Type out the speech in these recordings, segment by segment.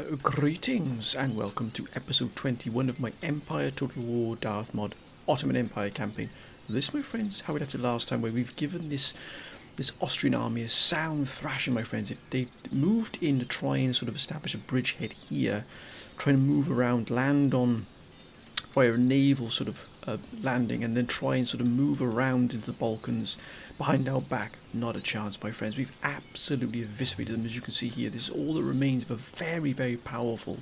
Greetings and welcome to episode 21 of my Empire Total War Darth Mod Ottoman Empire campaign. This, my friends, how it after last time where we've given this Austrian army a sound thrashing, my friends. They moved in to try and sort of establish a bridgehead here, trying to move around, land on via a naval sort of landing, and then try and sort of move around into the Balkans behind our back. Not a chance, my friends. We've absolutely eviscerated them. As you can see here, this is all that remains of a very, very powerful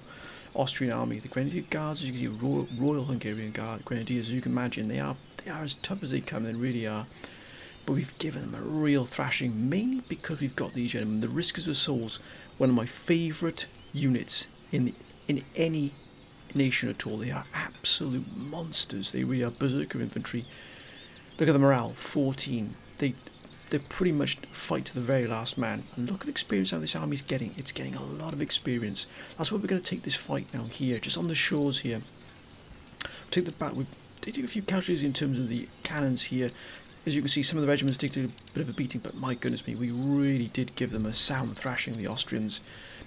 Austrian army. The Grenadier Guards, as you can see, Royal Hungarian Guard Grenadiers, as you can imagine, they are as tough as they come. They really are. But we've given them a real thrashing, mainly because we've got these gentlemen. The Riskers of Souls, one of my favourite units in any nation at all. They are absolute monsters. They really are berserker infantry. Look at the morale, 14. They pretty much fight to the very last man. And look at the experience how this army's getting. It's getting a lot of experience. That's why we're going to take this fight now here, just on the shores here. Take the back. We did a few casualties in terms of the cannons here. As you can see, some of the regiments did a bit of a beating, but my goodness me, we really did give them a sound thrashing, the Austrians.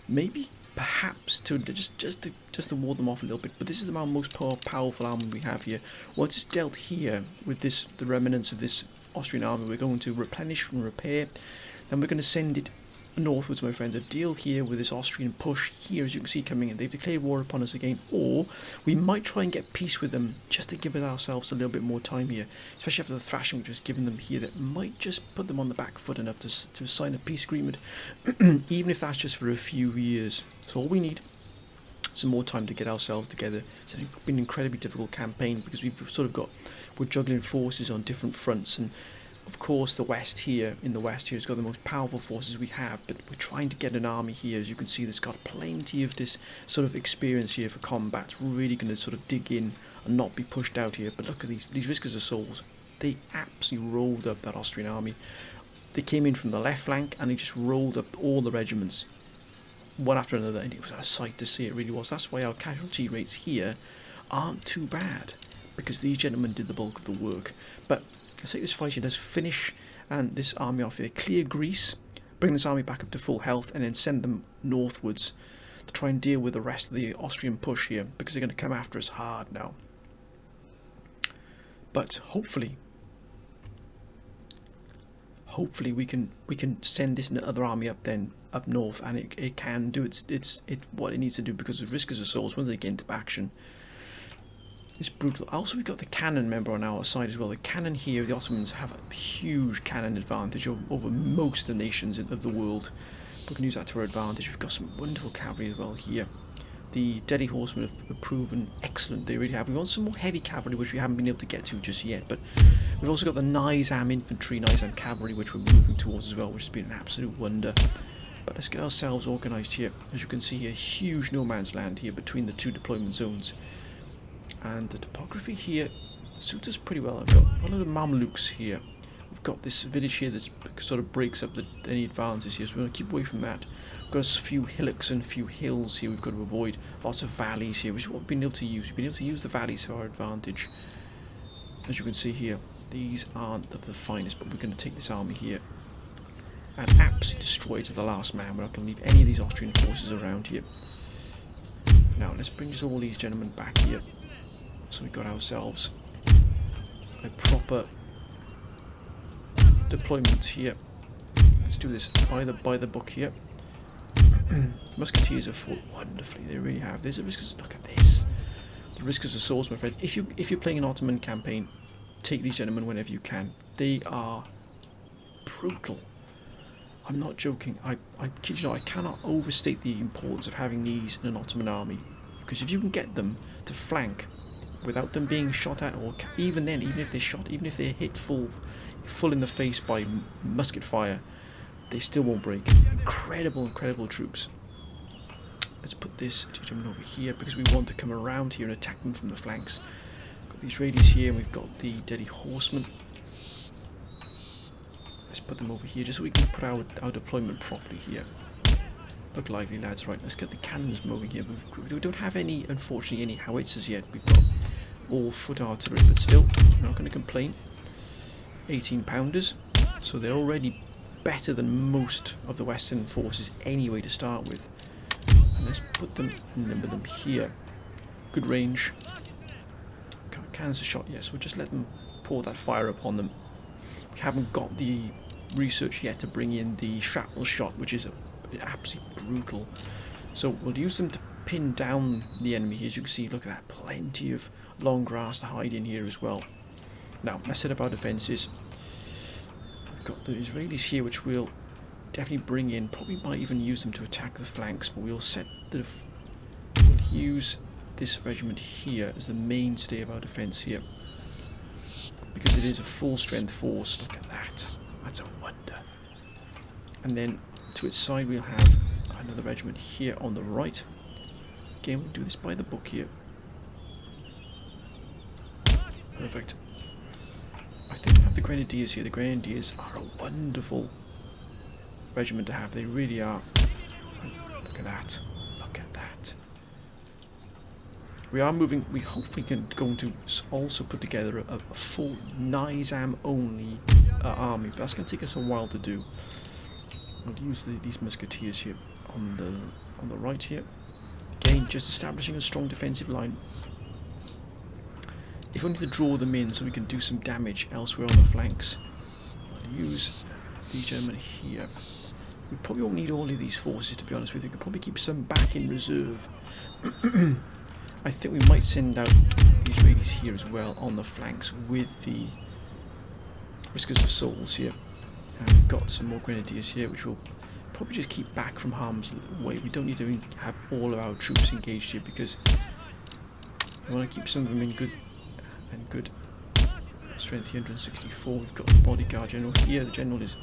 Maybe, perhaps, to just to ward them off a little bit. But this is our most powerful army we have here. Once it's dealt here with the remnants of this Austrian army, we're going to replenish and repair. Then we're going to send it northwards, my friends. A deal here with this Austrian push here, as you can see, coming in. They've declared war upon us again, or we might try and get peace with them just to give ourselves a little bit more time here, especially after the thrashing we've just given them here. That might just put them on the back foot enough to sign a peace agreement, even if that's just for a few years. So all we need, some more time to get ourselves together. It's been an incredibly difficult campaign because we're juggling forces on different fronts, and of course the west here has got the most powerful forces we have, but we're trying to get an army here, as you can see, that's got plenty of this sort of experience here for combat. It's really going to sort of dig in and not be pushed out here. But look at these Riskers of Souls. They absolutely rolled up that Austrian army. They came in from the left flank and they just rolled up all the regiments one after another, and it was a sight to see. It really was. That's why our casualty rates here aren't too bad, because these gentlemen did the bulk of the work. But let's take this fight here. Let's finish and this army off here. Clear Greece, bring this army back up to full health, and then send them northwards to try and deal with the rest of the Austrian push here, because they're going to come after us hard now. But hopefully we can send this other army up north, and it can do it's what it needs to do, because the Riskers of Souls, when they get into action, it's brutal. Also, we've got the cannon member on our side as well. The cannon here, the Ottomans have a huge cannon advantage over most of the nations of the world. We can use that to our advantage. We've got some wonderful cavalry as well here. The Deadly Horsemen have proven excellent. They really have. We want some more heavy cavalry, which we haven't been able to get to just yet. But we've also got the Nizam infantry, Nizam cavalry, which we're moving towards as well, which has been an absolute wonder. But let's get ourselves organised here. As you can see here, huge no man's land here between the two deployment zones. And the topography here suits us pretty well. I've got one of the Mamluks here. We've got this village here that sort of breaks up any advances here, so we're going to keep away from that. We've got a few hillocks and a few hills here we've got to avoid. Lots of valleys here, which is what we've been able to use. We've been able to use the valleys to our advantage. As you can see here, these aren't the finest, but we're going to take this army here and absolutely destroy it to the last man. We're not going to leave any of these Austrian forces around here. Now let's bring all these gentlemen back here. So we've got ourselves a proper deployment here. Let's do this by the book here. Musketeers have fought wonderfully. They really have. There's a Riskers. Look at this. The Riskers of Souls, my friends. If you're playing an Ottoman campaign, take these gentlemen whenever you can. They are brutal. I'm not joking. I kid you not. I cannot overstate the importance of having these in an Ottoman army, because if you can get them to flank without them being shot at, or even if they're hit full in the face by musket fire, they still won't break. Incredible troops. Let's put this gentleman over here, because we want to come around here and attack them from the flanks. Got these radies here, and we've got the Deadly Horsemen. Let's put them over here, just so we can put our deployment properly here. Look lively, lads. Right, let's get the cannons moving here. We don't have unfortunately, any howitzers yet. We've got all foot artillery, but still, we're not going to complain. 18-pounders, so they're already better than most of the Western forces anyway to start with. And let's put them and number them here. Good range. Cancer shot, yes. We'll just let them pour that fire upon them. We haven't got the research yet to bring in the shrapnel shot, which is absolutely brutal. So we'll use them to pin down the enemy. As you can see, look at that, plenty of long grass to hide in here as well. Now, let's set up our defences. We've got the Israelis here, which we'll definitely bring in. Probably might even use them to attack the flanks, but we'll use this regiment here as the mainstay of our defence here, because it is a full strength force. Look at that, that's a wonder. And then to its side we'll have another regiment here on the right. Again, we'll do this by the book here. Perfect. I think we have the Grenadiers here. The Grenadiers are a wonderful regiment to have, they really are. Look at that, look at that. We are moving, we hope we can going to also put together a full Nizam only army, but that's going to take us a while to do. We'll use these musketeers here on the right here. Again, just establishing a strong defensive line. If only to draw them in so we can do some damage elsewhere on the flanks. I'll use these gentlemen here. We probably won't need all of these forces, to be honest with you. We could probably keep some back in reserve. I think we might send out the Israelis here as well on the flanks with the Riskers of Souls here. And we've got some more Grenadiers here, which we'll probably just keep back from harm's way. We don't need to have all of our troops engaged here because we want to keep some of them in good strength here. 164. We've got the bodyguard general here. The general is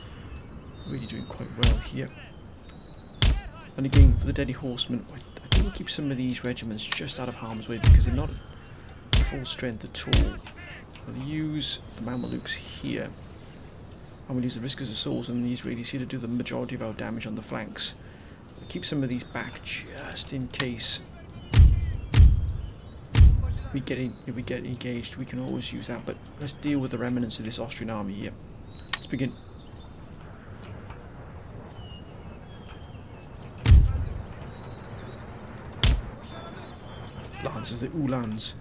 really doing quite well here. And again, for the deadly horsemen, I think we'll keep some of these regiments just out of harm's way because they're not full strength at all. We'll use the Mamelukes here, and we'll use the Riskers of Souls and the Israelis here to do the majority of our damage on the flanks. We'll keep some of these back just in case we get engaged. We can always use that, but let's deal with the remnants of this Austrian army here. Let's begin. Lancers, the Uhlans.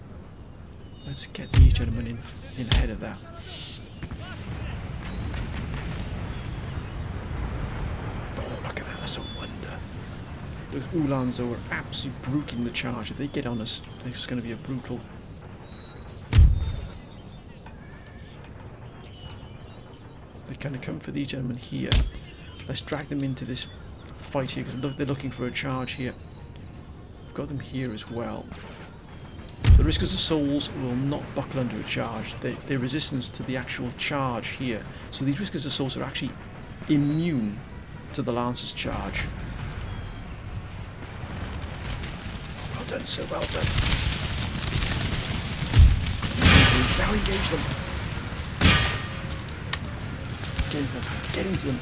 Let's get these gentlemen in ahead of that. Oh, look at that, that's a wonder. Those Uhlans are absolutely brutal in the charge. If they get on us, it's going to be a brutal... They're going to come for these gentlemen here. Let's drag them into this fight here, because they're looking for a charge here. We've got them here as well. The Riskers of Souls will not buckle under a charge. They're resistance to the actual charge here. So these Riskers of Souls are actually immune to the Lancer's charge. Well done, sir, well done. Now engage them. Get into them, let's get into them.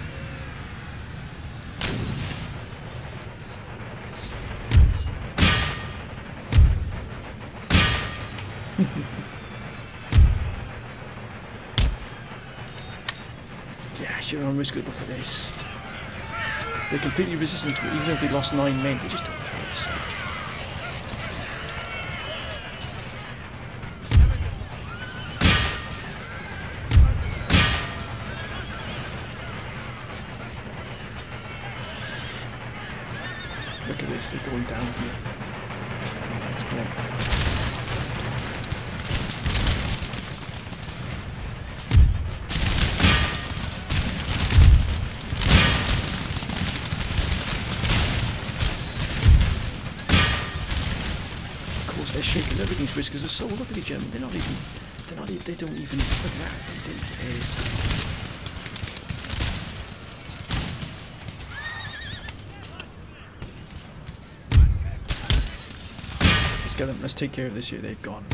Yes, you're on risk. Look at this. They're completely resistant to it, even if they lost 9 men. They just don't throw it aside. Look at this. They're going down here. Let's go on. They're shaking everything's Riskers of Soul. Look at these gentlemen. They don't even, look at that. They don't care. Let's get them. Let's take care of this here. They've gone.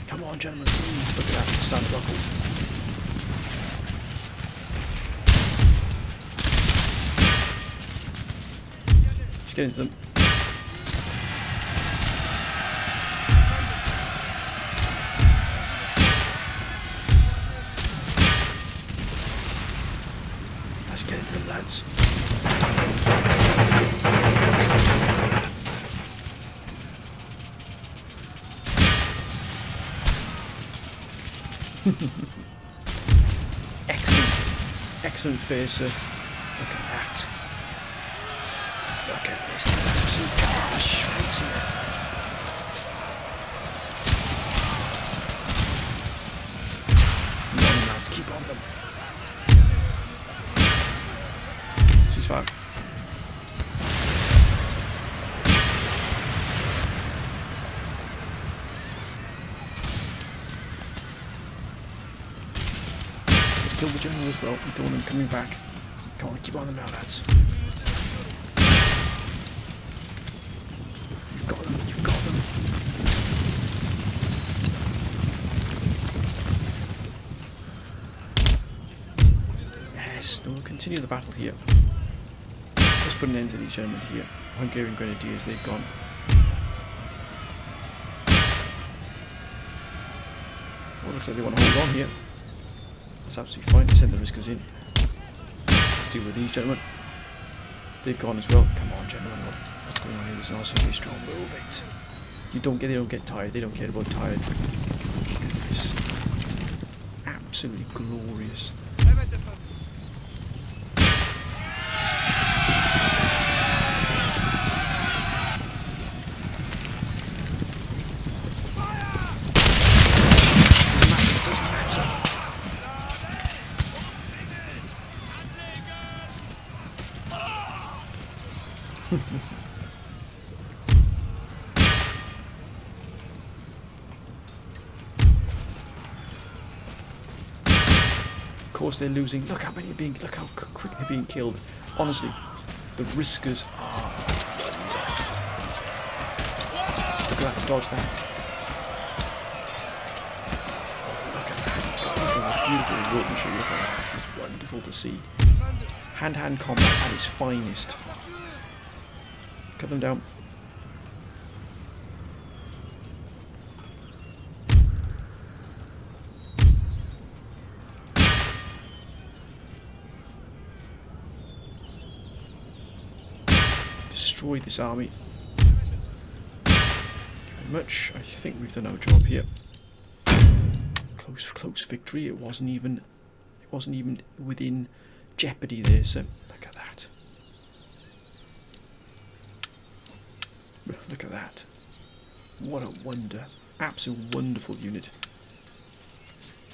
Come on, gentlemen, please. Look at that, stand buckle. Let's get into them. Let's get into them, lads. Excellent facer. Look at that. Look at this. Absolute car shreds here. Come on, lads, keep on them. Ceasefire. Kill the general as well. We don't want them coming back. Come on, keep on them now, lads. You've got them. You've got them. Yes, no, we'll continue the battle here. Let's put an end to these gentlemen here. Hungarian Grenadiers, they've gone. Well, looks like they want to hold on here. That's absolutely fine. Send the riskers in. Let's deal with these gentlemen. They've gone as well. Come on, gentlemen. What's going on here? There's also a very strong move. They don't get tired. They don't care about tired. Look at this. Absolutely glorious. Of course they're losing. Look how many are being. Look how quick they're being killed. Honestly, the riskers are. Look at that! Dodge that! Look at that! Look at that beautiful workmanship! Look at that! It's wonderful to see. Hand-to-hand combat at its finest. Cut them down. Destroy this army. Thank you very much. I think we've done our job here. Close victory. It wasn't even within jeopardy there. So look at that. Look at that. What a wonder. Absolute wonderful unit.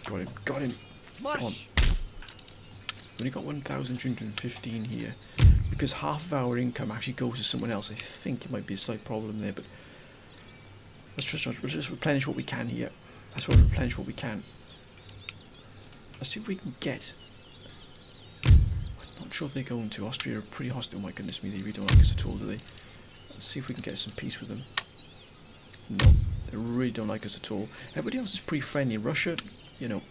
Got him. Got him. Come on. Only got 1,215 here. Because half of our income actually goes to someone else. I think it might be a slight problem there, but let's just replenish what we can here. That's what we replenish what we can. Let's see if we can get. I'm not sure if they're going to. Austria are pretty hostile. My goodness me, they really don't like us at all, do they? Let's see if we can get some peace with them. No, they really don't like us at all. Everybody else is pretty friendly. Russia, you know.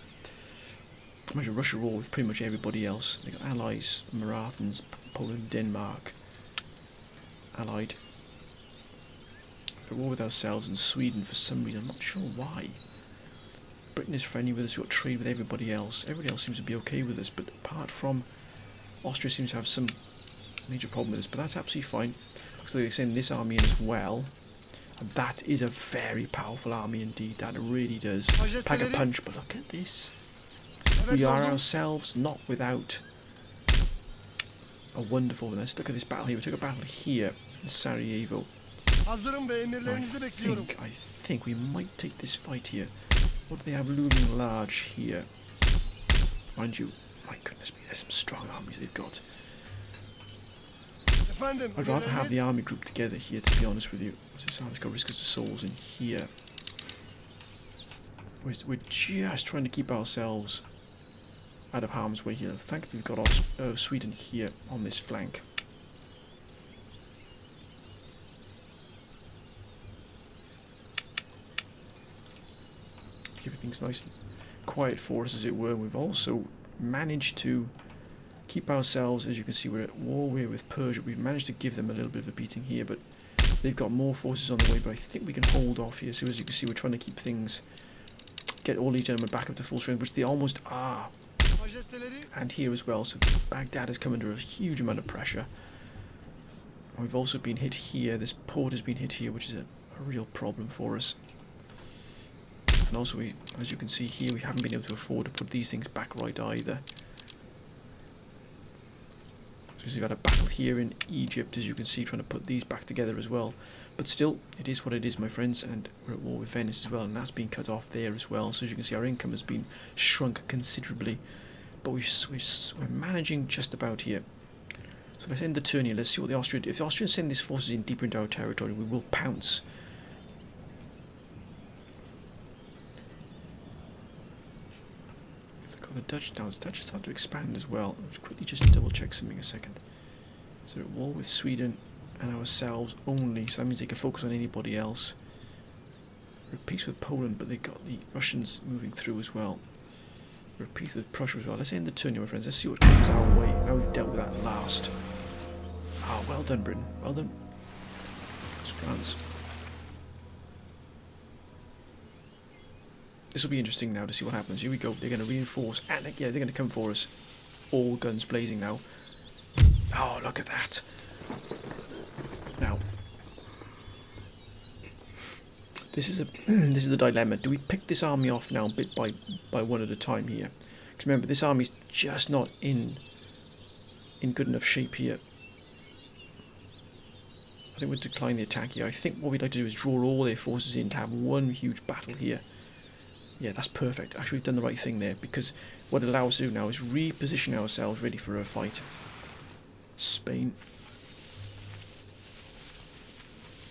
Russia are all with pretty much everybody else. They've got allies, Marathans, Poland, Denmark, allied. They're all with ourselves, and Sweden for some reason, I'm not sure why. Britain is friendly with us, we've got trade with everybody else. Everybody else seems to be okay with us, but apart from Austria seems to have some major problem with us, but that's absolutely fine. Looks like they're sending this army in as well. And that is a very powerful army indeed, that really does pack a punch, but look at this. We are ourselves not without a wonderful. Let's look at this battle here. We took a battle here in Sarajevo. I think we might take this fight here. What do they have looming large here? Mind you, my goodness me, there's some strong armies they've got. I'd rather have the army group together here, to be honest with you. This army's got Riskers of Souls in here. We're just trying to keep ourselves out of harm's way here. Thankfully we've got Sweden here on this flank. Keeping things nice and quiet for us, as it were. We've also managed to keep ourselves, as you can see, we're at war with Persia. We've managed to give them a little bit of a beating here, but they've got more forces on the way, but I think we can hold off here. So as you can see, we're trying to keep things, get all these gentlemen back up to full strength, which they almost are. And here as well, so Baghdad has come under a huge amount of pressure. We've also been hit here, this port has been hit here, which is a real problem for us. And also, as you can see here, we haven't been able to afford to put these things back right either. So we've had a battle here in Egypt, as you can see, trying to put these back together as well. But still, it is what it is, my friends, and we're at war with Venice as well, and that's been cut off there as well. So as you can see, our income has been shrunk considerably, but we're managing just about here. So let's end the turn here. Let's see what the Austrians do. If the Austrians send these forces in deeper into our territory, we will pounce. The Dutch now, the Dutch start to expand as well. Let's quickly just double check something a second. So they're at war with Sweden and ourselves only, so that means they can focus on anybody else. We're at peace with Poland, but they've got the Russians moving through as well. We're at peace with Prussia as well. Let's end the turn here, my friends. Let's see what comes our way. Now we've dealt with that last. Ah, well done, Britain. Well done. It's France. This will be interesting now to see what happens. Here we go. They're going to reinforce. And yeah, they're going to come for us. All guns blazing now. Oh, look at that. Now, this is the dilemma. Do we pick this army off now bit by one at a time here? Because remember, this army's just not in good enough shape here. I think we'll decline the attack here. I think what we'd like to do is draw all their forces in to have one huge battle here. Yeah, that's perfect. Actually, we've done the right thing there, because what it allows us to do now is reposition ourselves ready for a fight. Spain.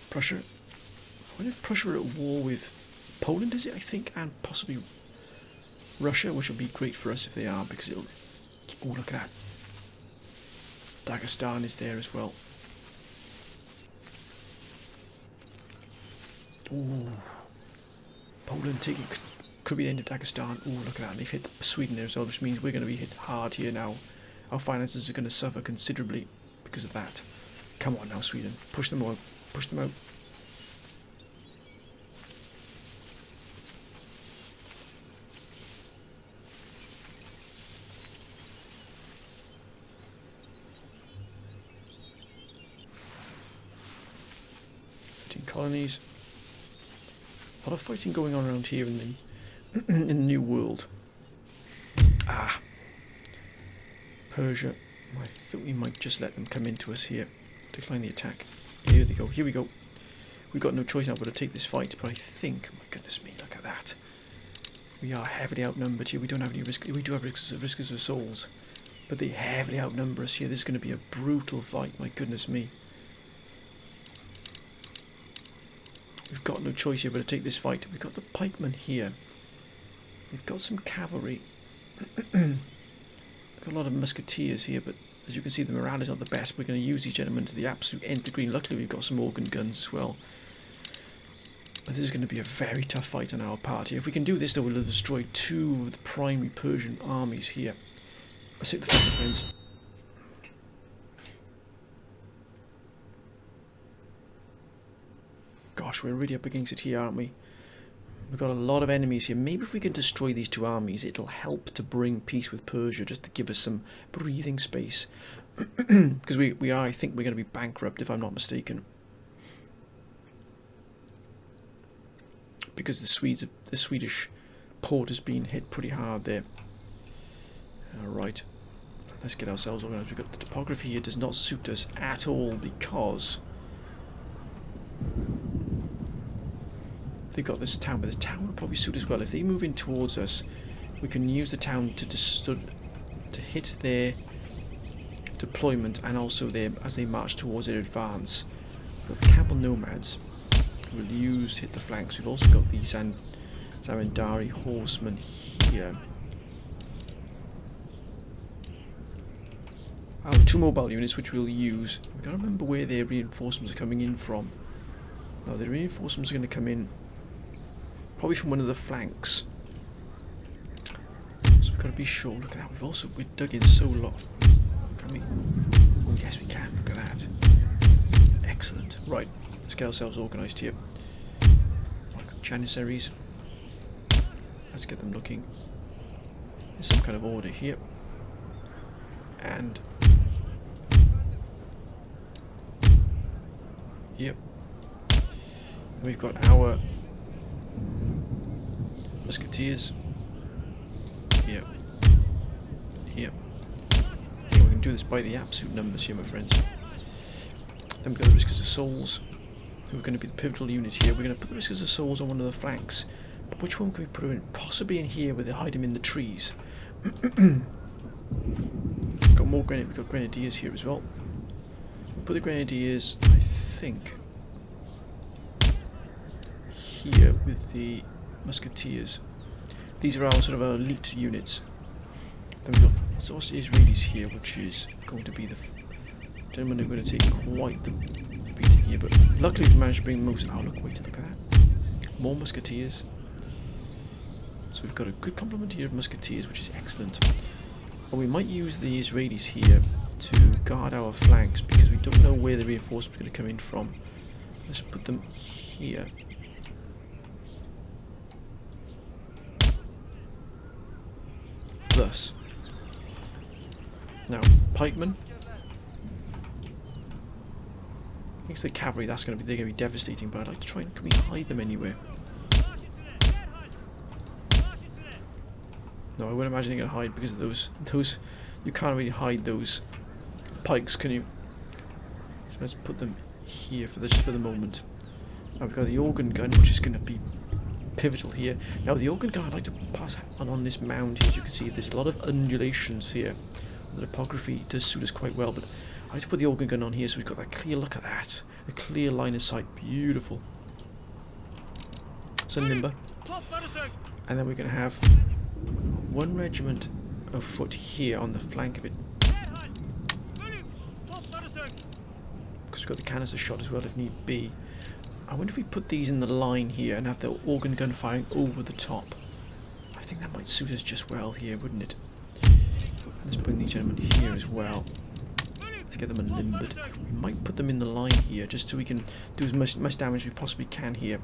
Prussia. I wonder if Prussia are at war with Poland, is it, I think, and possibly Russia, which would be great for us if they are, because it'll... Oh, look at that. Dagestan is there as well. Ooh. Poland taking... Could be the end of Dagestan. Oh, look at that. They've hit Sweden there as well, which means we're going to be hit hard here now. Our finances are going to suffer considerably because of that. Come on now, Sweden. Push them out. Push them out. Colonies. A lot of fighting going on around here in the in the New World. Ah, Persia. I thought we might just let them come into us here. Decline the attack. Here they go. Here we go. We've got no choice now but to take this fight. But I think, my goodness me, look at that. We are heavily outnumbered here. We don't have any risk. We do have risks of souls, but they heavily outnumber us here. This is going to be a brutal fight. My goodness me. We've got no choice here but to take this fight. We've got the pikemen here. We've got some cavalry. We've got a lot of musketeers here, but as you can see, the morale is not the best. We're going to use these gentlemen to the absolute nth degree. Luckily, we've got some organ guns as well. But this is going to be a very tough fight on our part here. If we can do this, though, we'll have destroyed two of the primary Persian armies here. Let's take the fight, my friends. Gosh, we're really up against it here, aren't we? We've got a lot of enemies here. Maybe if we can destroy these two armies, it'll help to bring peace with Persia, just to give us some breathing space. Because we are, I think we're going to be bankrupt, if I'm not mistaken. Because the Swedish port has been hit pretty hard there. Alright, let's get ourselves organised. We've got the topography here does not suit us at all, because they've got this town, but this town will probably suit as well. If they move in towards us, we can use the town to hit their deployment, and also as they march towards their advance. We've got the Camel Nomads. We'll hit the flanks. We've also got the Zamindari horsemen here. Our two mobile units, which we'll use. We've got to remember where their reinforcements are coming in from. Now, the reinforcements are going to come in probably from one of the flanks. So we've got to be sure. Look at that. We've dug in so low. Can we? Oh yes, we can. Look at that. Excellent. Right, let's get ourselves organised here. Janissaries. Let's get them looking in some kind of order here. And yep, we've got our musketeers here. Here. We can do this by the absolute numbers here, my friends. Then we've got the Riskers of Souls, who are going to be the pivotal unit here. We're going to put the Riskers of Souls on one of the flanks. But which one can we put them in? Possibly in here where they hide them in the trees. Got more we've got Grenadiers here as well. We'll put the Grenadiers, I think, here with the Musketeers. These are our sort of our elite units. Then we've got also Israelis here, which is going to be the gentlemen who are going to take quite the beating here. But luckily we managed to bring most. Oh look, wait, look at that. More Musketeers. So we've got a good complement here of Musketeers, which is excellent. And we might use the Israelis here to guard our flanks because we don't know where the reinforcements are going to come in from. Let's put them here. Thus. Now, pikemen. Against the cavalry, they're going to be devastating. But I'd like to try and can we hide them anywhere? No, I wouldn't imagine they're going to hide because of those. You can't really hide those pikes, can you? So let's put them here for the moment. Now we've got the organ gun, which is going to be pivotal here. Now the organ gun, I'd like to pass on this mound here. As you can see, there's a lot of undulations here. The topography does suit us quite well, but I like to put the organ gun on here so we've got that clear look at that. A clear line of sight. Beautiful. So nimber. And then we're going to have one regiment of foot here on the flank of it. Because we've got the canister shot as well if need be. I wonder if we put these in the line here and have the organ gun firing over the top. I think that might suit us just well here, wouldn't it? Let's bring these gentlemen here as well. Let's get them unlimbered. We might put them in the line here just so we can do as much damage as we possibly can here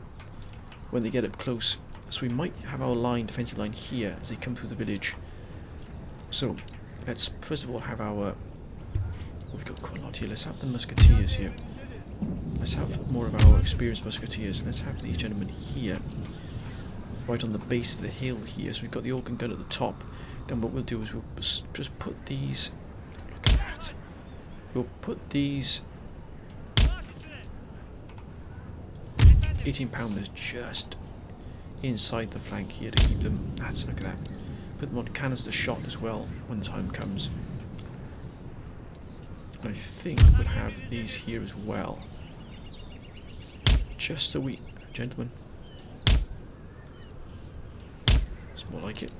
when they get up close. So we might have our defensive line here as they come through the village. So let's first of all have our. Oh, we've got quite a lot here. Let's have the musketeers here. Let's have more of our experienced musketeers. Let's have these gentlemen here, right on the base of the hill here. So we've got the organ gun at the top. Then what we'll do is we'll just put these. Look at that. We'll put these 18-pounders just inside the flank here to keep them. Look at that. Put them on canister shot as well when the time comes. And I think we'll have these here as well. Just so we, gentlemen. It's more like it.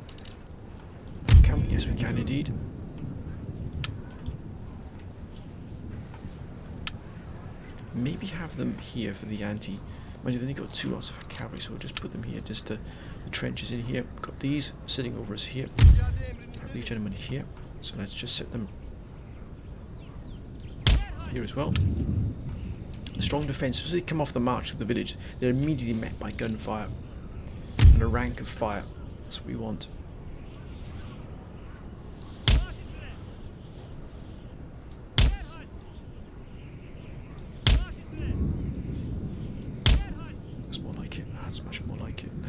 Can we? Yes, we can indeed. Maybe have them here for the anti. Mind you, they've only got 2 lots of cavalry, so we'll just put them here, just the trenches in here. We've got these sitting over us here. Have these gentlemen here. So let's just set them here as well. A strong defence. As they come off the march to the village, they're immediately met by gunfire and a rank of fire. That's what we want.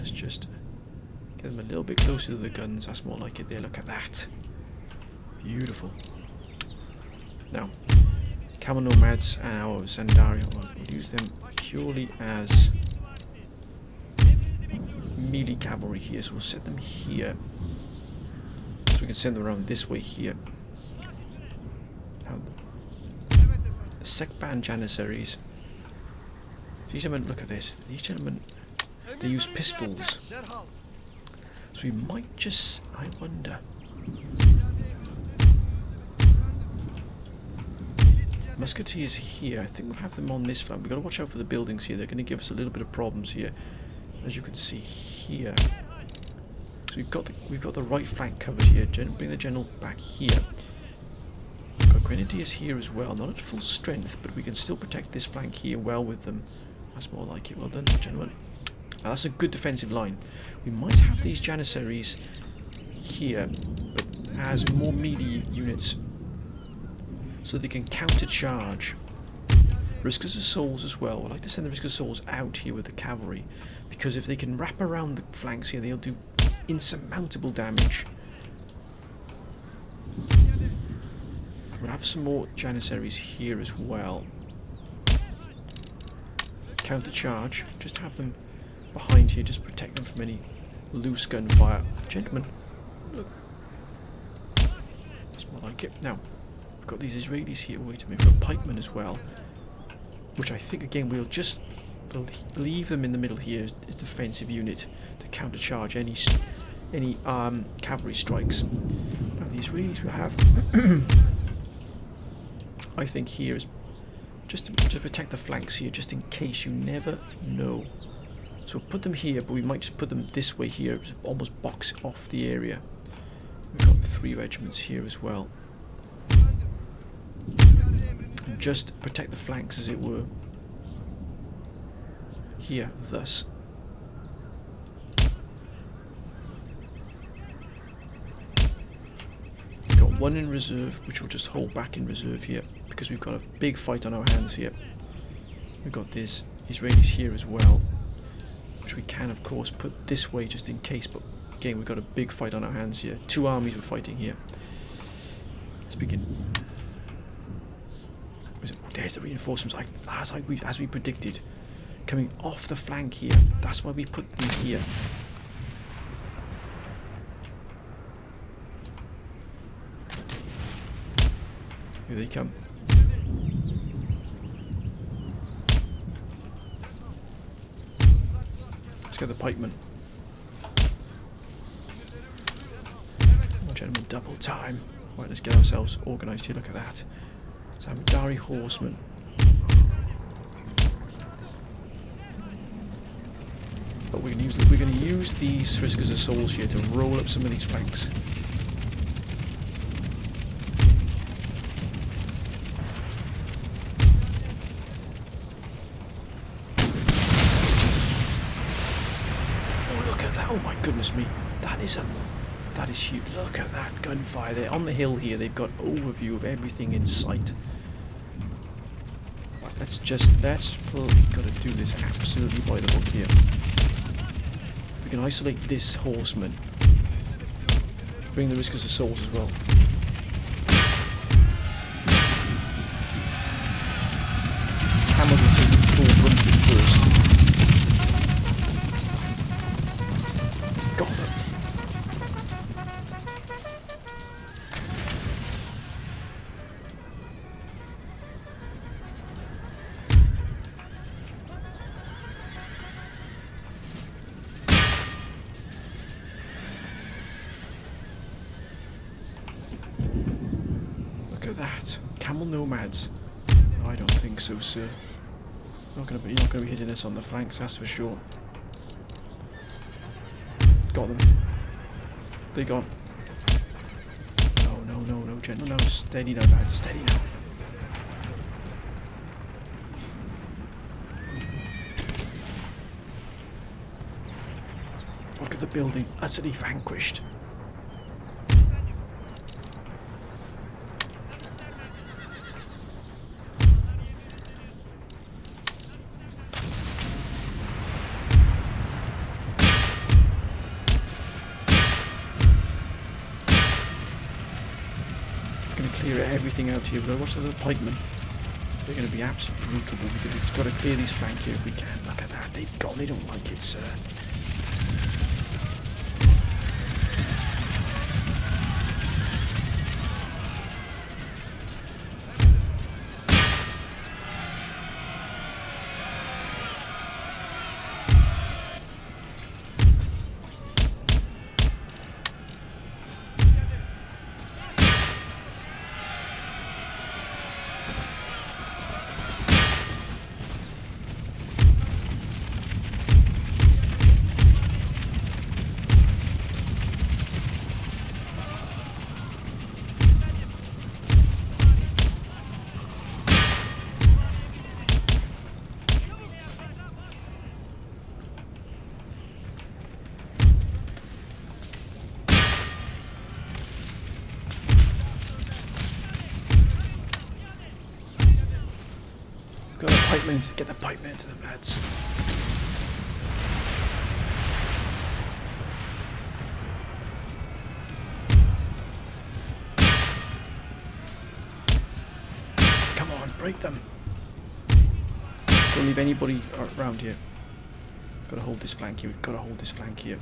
Just get them a little bit closer to the guns. That's more like it there. Look at that. Beautiful. Now, camel nomads and our Zandaria, we'll use them purely as melee cavalry here. So we'll set them here. So we can send them around this way here. Now, the Sekban Janissaries. These gentlemen, look at this. These gentlemen, they use pistols. So we might just, I wonder. Musketeers here, I think we'll have them on this flank. We've got to watch out for the buildings here. They're going to give us a little bit of problems here, as you can see here. So we've got the right flank covered here. Bring the general back here. We've got Grenadiers here as well, not at full strength, but we can still protect this flank here well with them. That's more like it. Well done, gentlemen. Now that's a good defensive line. We might have these Janissaries here, but as more melee units, so they can counter-charge. Riskers of Souls as well. I like to send the Riskers of Souls out here with the cavalry, because if they can wrap around the flanks here, they'll do insurmountable damage. We'll have some more Janissaries here as well. Counter-charge. Just have them behind here, just protect them from any loose gunfire. Gentlemen, look. That's more like it. Now, we've got these Israelis here. Wait a minute, we've got pikemen as well, which I think again we'll just leave them in the middle here as defensive unit to counter-charge any cavalry strikes. Now the Israelis will have, I think here is just to protect the flanks here, just in case, you never know. So we'll put them here, but we might just put them this way here, almost box off the area. We've got 3 regiments here as well. And just protect the flanks, as it were. Here, thus. We've got 1 in reserve, which we'll just hold back in reserve here, because we've got a big fight on our hands here. We've got these Israelis here as well, which we can of course put this way just in case, but again we've got a big fight on our hands here. 2 armies we're fighting here. Let's begin. There's the reinforcements, as we predicted, coming off the flank here. That's why we put them here. Here they come. Let's get the pikemen. Oh, gentlemen, double time. Right, let's get ourselves organised here. Look at that. Samudari horsemen. But we're going to use these Riskers of Souls here to roll up some of these flanks. Oh my goodness me, that is huge. Look at that gunfire there on the hill here. They've got overview of everything in sight. Right, let's we've got to do this absolutely by the book here. We can isolate this horseman. Bring the Riskers of Souls as well. Camels will take the full brunt of it first. Got them. Look at that. Camel nomads. No, I don't think so, sir. You're not going to be hitting us on the flanks, that's for sure. Got them. They're gone. No, gentle. No, steady now, lad. Steady now. Look at the building, utterly vanquished. Clear everything out here. We're going to watch the little pikemen. They're going to be absolutely brutal, but we've got to clear these flank here if we can. Look at that. They've gone. They don't like it, sir. Get the pikemen into them, lads. Come on, break them. Don't leave anybody around here. Gotta hold this flank here. We've gotta hold this flank here.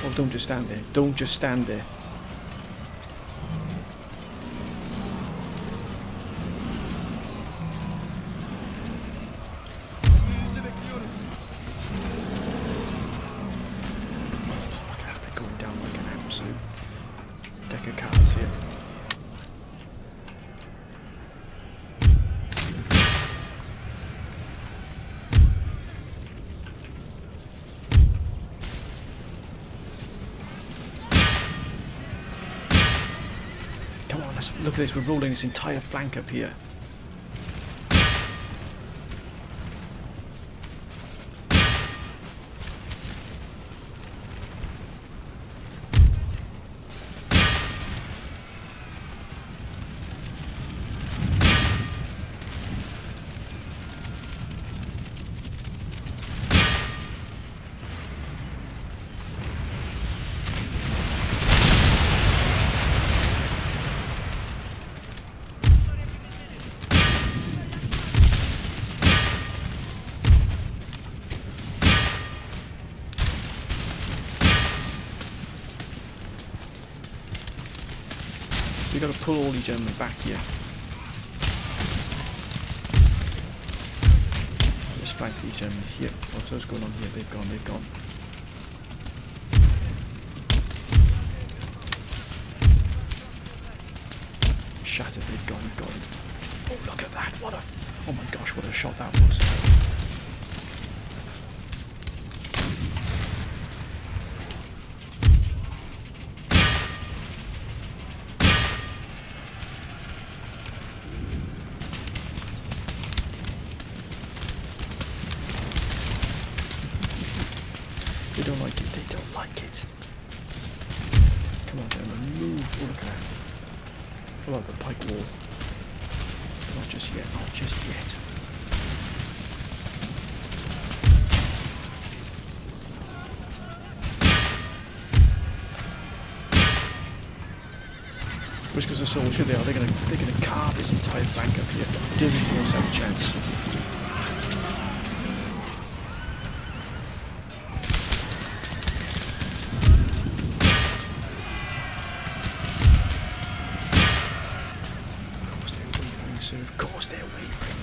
Oh, don't just stand there. Don't just stand there. Look at this, we're rolling this entire flank up here. We've got to pull all these gentlemen back here. Let's flank these gentlemen here. What's going on here? They've gone. Shattered, they've gone. Oh, look at that. Oh my gosh, what a shot that was. They don't like it. Come on, gentlemen, move. Oh, look at that. I love the pike wall. Not just yet. Whiskers of Soldier, they're gonna carve this entire flank up here. Didn't almost have a chance. Of course they're wavering.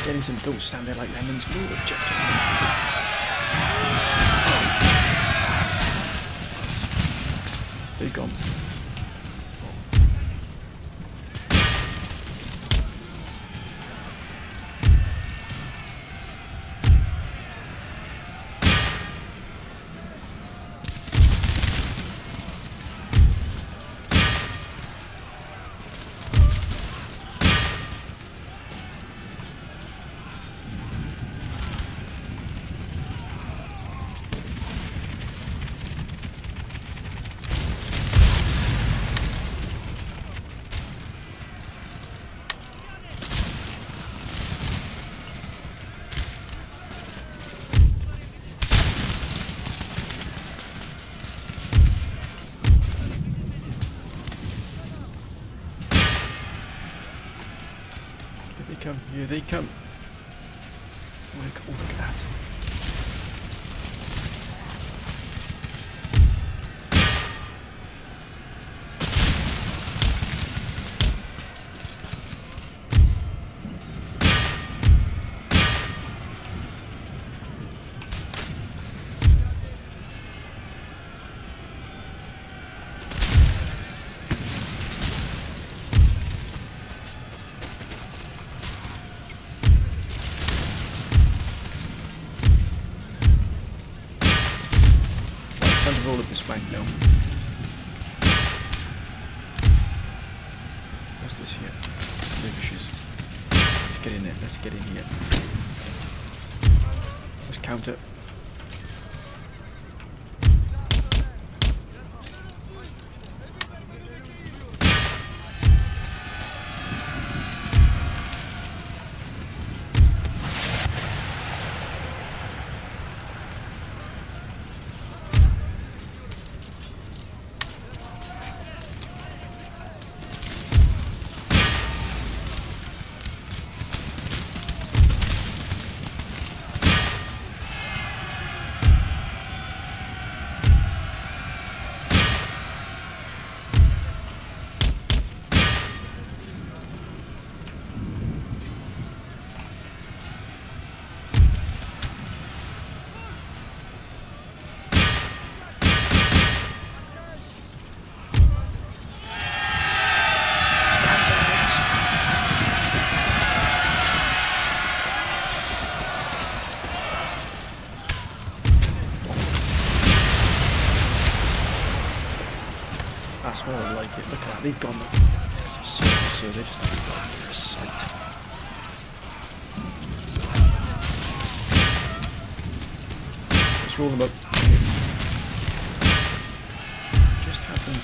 Getting some, don't stand there like lemons. Move it, they're gone. Here they come. Oh, look at that. Roll up this flank now. What's this here? Rivishes. Let's get in there. Let's get in here. Let's counter. That's more like it. Look at that. They've gone. So they're just a sight. Let's roll them up. Just have them.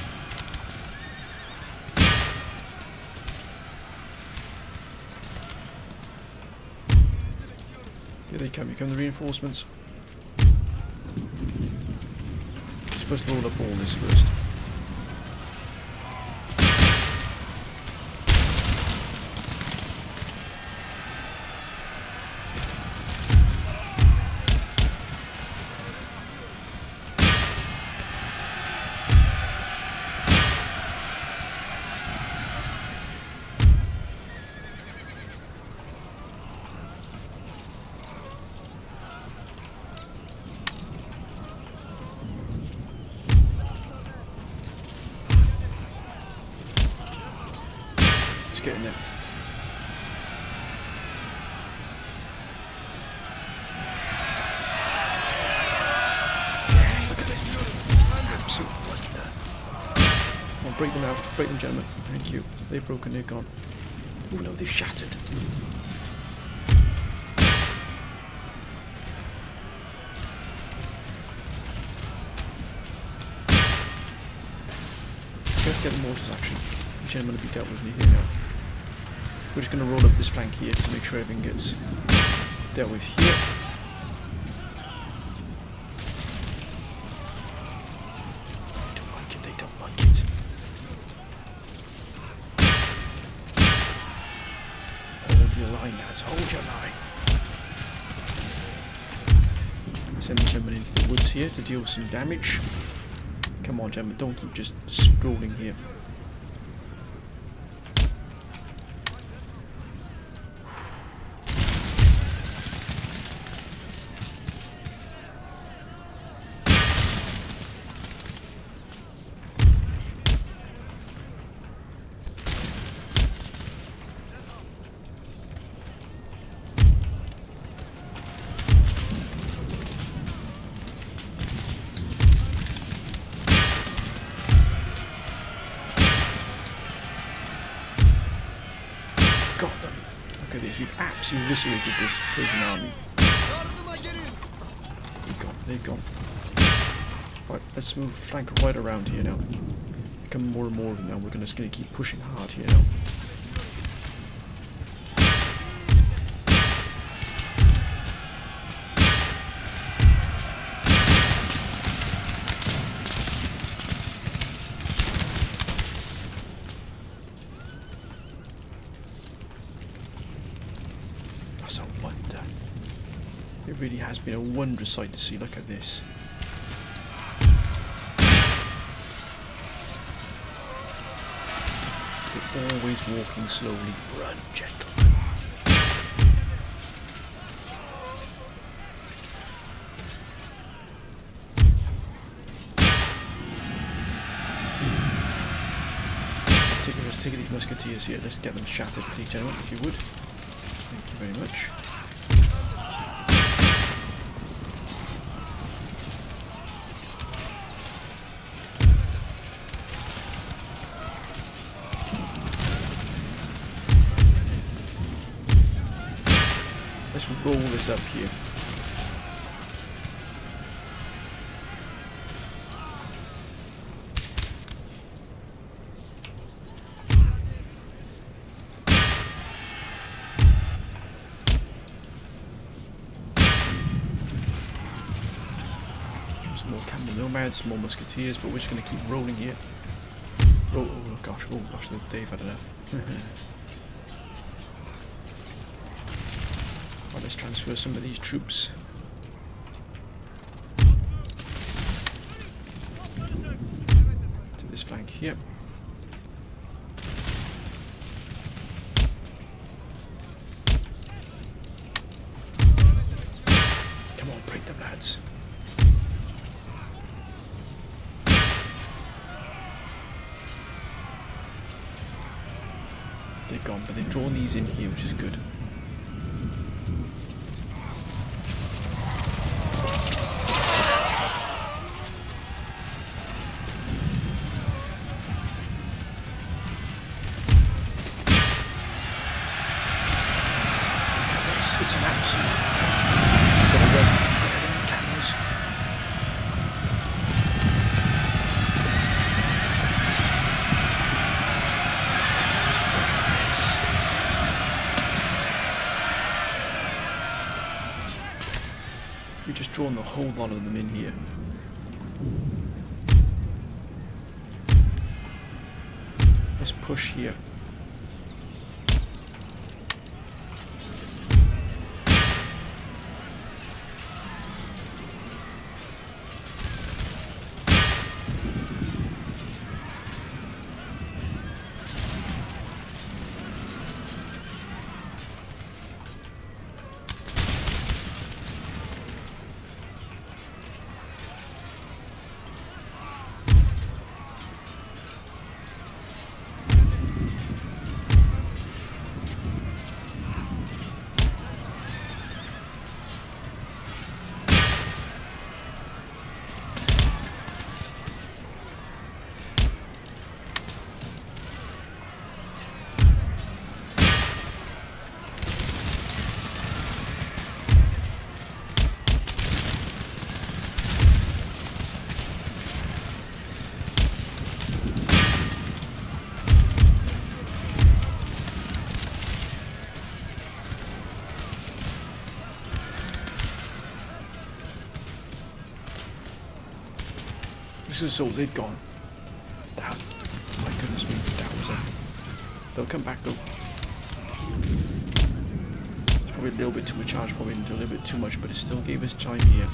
Here they come. Here come the reinforcements. Let's first roll up all this first. Get in there. Yes, look at this. Absolute bloody. Come on, break them out. Break them, gentlemen. Thank you. They've broken, they're gone. Oh no, they've shattered. Let's get the mortars action. The gentlemen will be dealt with me here now. We're just going to roll up this flank here to make sure everything gets dealt with here. They don't like it, they don't like it. Hold your line, lads, hold your line. Send the gentlemen into the woods here to deal with some damage. Come on, gentlemen, don't keep just strolling here. Got them. Look at this. We've absolutely eviscerated this Persian army. They've gone. Right, let's move flank right around here now. Become more and more of them now. We're just going to keep pushing hard here now. That's a wonder. It really has been a wondrous sight to see. Look at this. We're always walking slowly. Run, gentlemen. Let's take these musketeers here. Let's get them shattered, please, gentlemen, if you would. Thank you very much. Let's roll this up here. Some more Camel Nomads, some more Musketeers, but we're just going to keep rolling here. Oh gosh, they've had enough. Right, let's transfer some of these troops. To this flank here. Come on, break them, lads. They're gone, but they've drawn these in here, which is good. We've just drawn the whole lot of them in here. Let's push here. This is souls, they've gone. That, my goodness me, that was a... They'll come back though. It's probably a little bit too much charge, probably into a little bit too much, but it still gave us time here.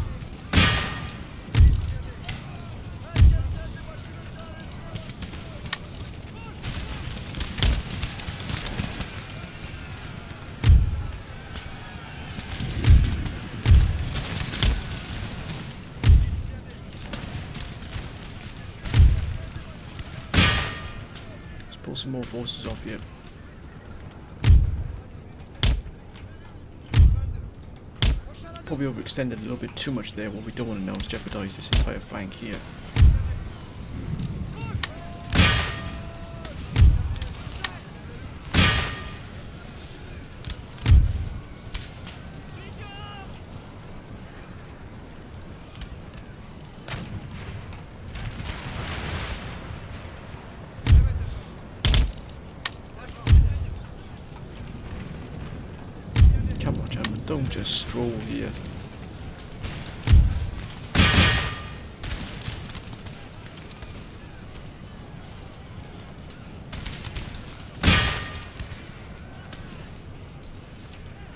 Pull some more forces off here. Probably overextended a little bit too much there. What we don't want to know is jeopardize this entire flank here. Don't just stroll here.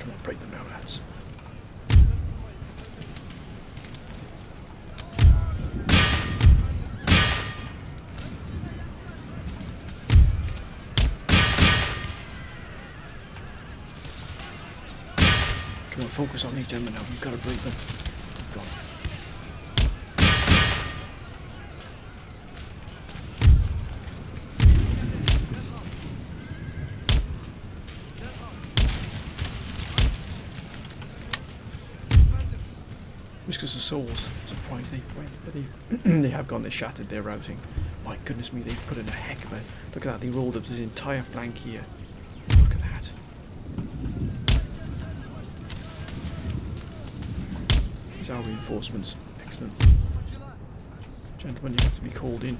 Come on, break them now, lads. Come on, focus on these gentlemen now. You've got to break them. Go on. Whiskers of Souls. Surprised they went, but they have gone. They shattered their routing. My goodness me, they've put in a heck of a... Look at that. They rolled up this entire flank here. Look at that. These are reinforcements. Excellent. Gentlemen, you have to be called in.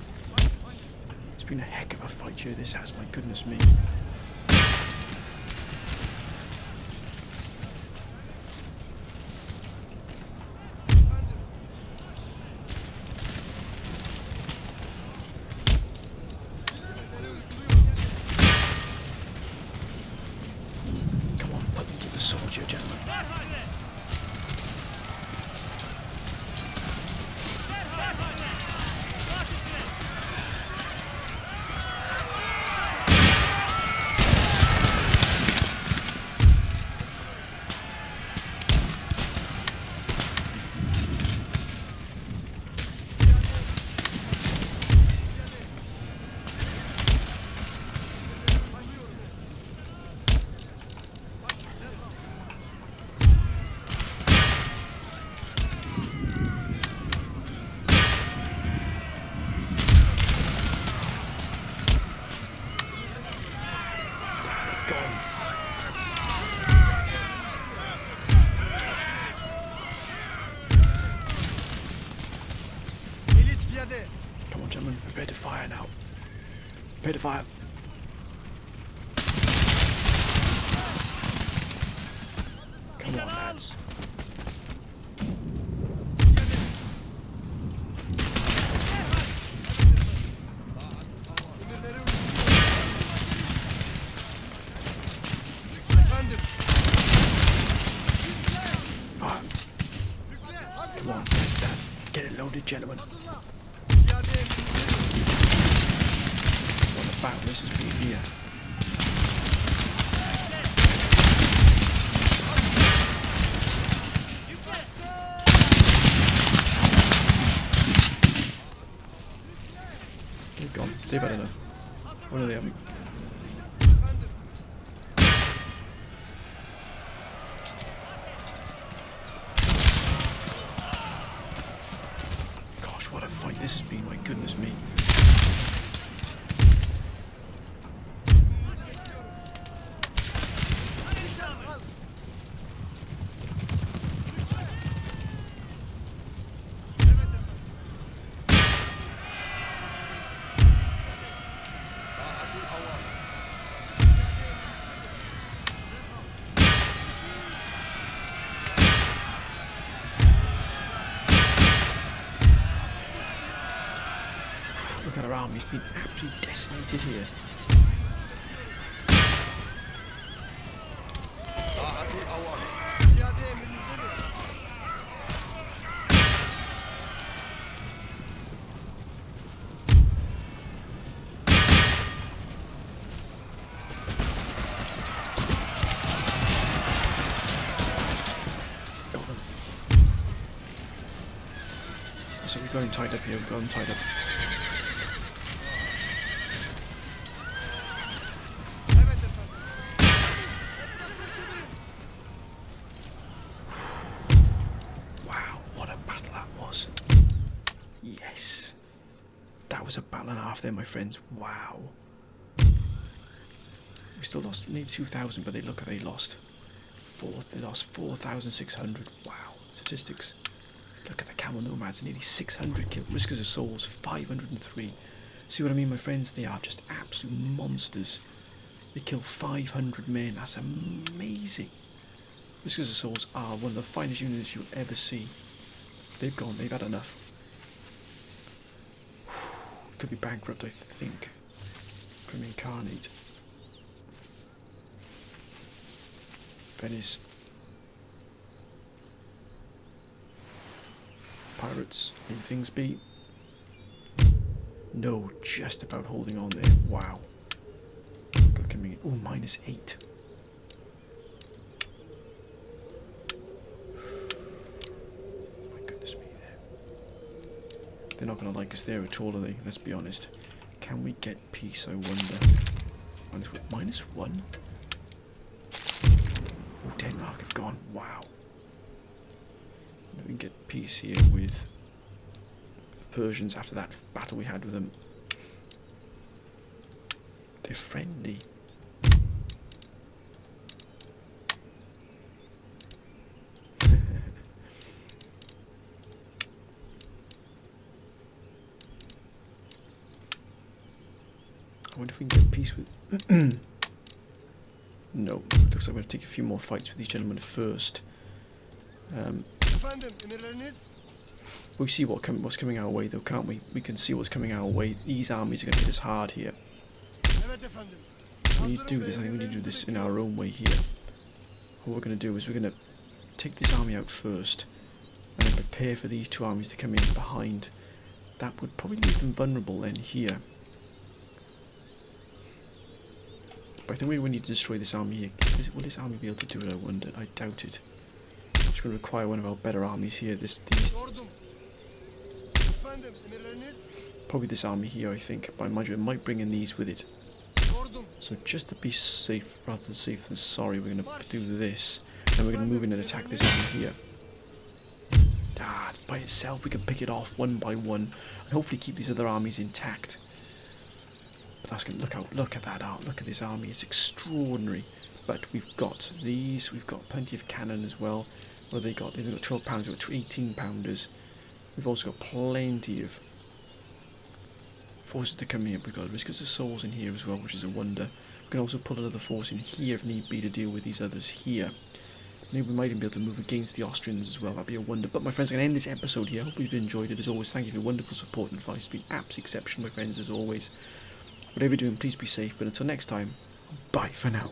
It's been a heck of a fight here, this has, my goodness me. Come on, put them to the sword here, gentlemen. Come on, gentlemen, prepare to fire now. Prepare to fire. Come on, lads. Come on, get it loaded, gentlemen. What a battle this has been here. They've gone. They've had enough. What are they having? Gosh, what a fight this has been, my goodness me. Look at our army's been absolutely decimated here. So we've got him tied up here, we've got him tied up. Yes, that was a battle and a half there, my friends. Wow. We still lost maybe 2,000, but they lost 4,600. Wow, statistics. Look at the camel nomads, nearly 600 killed. Whiskers of Souls, 503. See what I mean, my friends? They are just absolute monsters. They kill 500 men. That's amazing. Whiskers of Souls are one of the finest units you'll ever see. They've gone. They've had enough. Could be bankrupt, I think. From Incarnate. Venice. Pirates, leave things be. No, just about holding on there. Wow. Good coming in. Oh, -8. My goodness me there. They're not going to like us there at all, are they? Let's be honest. Can we get peace, I wonder? -1? Oh, Denmark have gone. Wow. We can get peace here with the Persians after that battle we had with them. They're friendly. I wonder if we can get peace with... No, looks like we're going to take a few more fights with these gentlemen first. We see what's coming our way though, can't we? We can see what's coming our way. These armies are going to hit us hard here. So we need to do this. I think we need to do this in our own way here. What we're going to do is we're going to take this army out first and then prepare for these two armies to come in behind. That would probably leave them vulnerable then here. But I think we need to destroy this army here. Will this army be able to do it, I wonder? I doubt it. It's going to require one of our better armies here. Probably this army here, I think. But mind you, it might bring in these with it. So just to be safe, rather than safe than sorry, we're going to do this. And we're going to move in and attack this army here. By itself, we can pick it off one by one. And hopefully keep these other armies intact. But that's going to look at that art. Look at this army. It's extraordinary. But we've got these. We've got plenty of cannon as well. What have they got? They've got 12 pounders. We've got 18 pounders. We've also got plenty of forces to come in. We've got Whiskers of Souls in here as well, which is a wonder. We can also pull another force in here if need be to deal with these others here. Maybe we might even be able to move against the Austrians as well. That'd be a wonder. But my friends, I'm going to end this episode here. I hope you've enjoyed it. As always, thank you for your wonderful support and advice. It's been absolutely exceptional, my friends, as always. Whatever you're doing, please be safe. But until next time, bye for now.